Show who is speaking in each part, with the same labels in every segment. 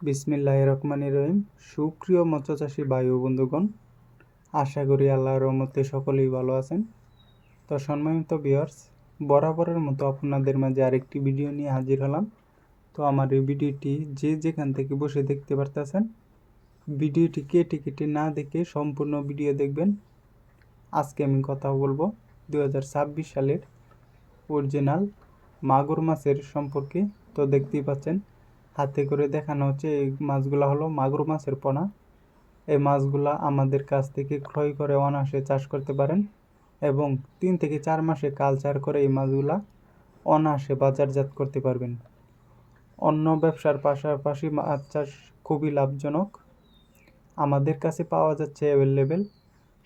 Speaker 1: বিসমিল্লাহির রহমানির রহিম। সুপ্রিয় মৎস্যচাষী ভাই ও বন্ধুগণ, আশা করি আল্লাহর রহমতে সকলেই ভালো আছেন। তো সম্মানিত ভিউয়ার্স, বরাবরের মতো আপনাদের মাঝে আরেকটি ভিডিও নিয়ে হাজির হলাম। তো আমার এই ভিডিওটি যে যেখান থেকে বসে দেখতে পারতেছেন, ভিডিওটি কেটে কেটে না দেখে সম্পূর্ণ ভিডিও দেখবেন। আজকে আমি কথা বলবো 2026 সালের অরিজিনাল মাগুর মাছের সম্পর্কে। তো দেখতেই পাচ্ছেন, হাতে করে দেখানো হচ্ছে এই মাছগুলো হলো মাগুর মাছের পোনা। এই মাছগুলা আমাদের কাছ থেকে ক্রয় করে অনায়াসে চাষ করতে পারেন এবং 3 থেকে 4 মাসে কালচার করে এই মাছগুলা অনায়াসে বাজারজাত করতে পারবেন। অন্য ব্যবসার পাশাপাশি মাছ চাষ খুবই লাভজনক। আমাদের কাছে পাওয়া যাচ্ছে অ্যাভেলেবেল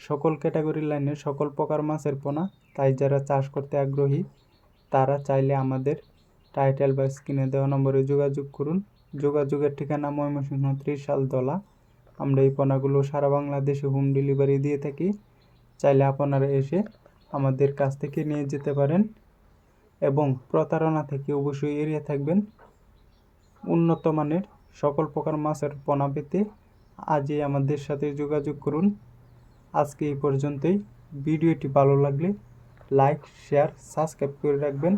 Speaker 1: সকল ক্যাটাগরির লাইনের সকল প্রকার মাছের পোনা। তাই যারা চাষ করতে আগ্রহী তারা চাইলে আমাদের টাইটেল বা স্ক্রিনে দেওয়া নম্বরে যোগাযোগ করুন। যোগাযোগের ঠিকানা ময়মনসিংহ 30 শালতলা। আমরা এই পোনাগুলো সারা বাংলাদেশে হোম ডেলিভারি দিয়ে থাকি। চাইলে আপনারা এসে আমাদের কাছ থেকে নিয়ে যেতে পারেন এবং প্রতারণা থেকে অবশ্যই এড়িয়ে থাকবেন। উন্নত মানের সকল প্রকার মাছের পোনা পেতে আজই আমাদের সাথে যোগাযোগ করুন। আজকে এই পর্যন্তই। ভিডিওটি ভালো লাগলে লাইক, শেয়ার, সাবস্ক্রাইব করে রাখবেন।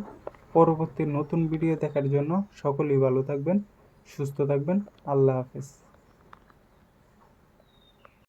Speaker 1: পরবর্তী নতুন ভিডিও দেখার জন্য সকলেই ভালো থাকবেন, সুস্থ থাকবেন। আল্লাহ হাফেজ।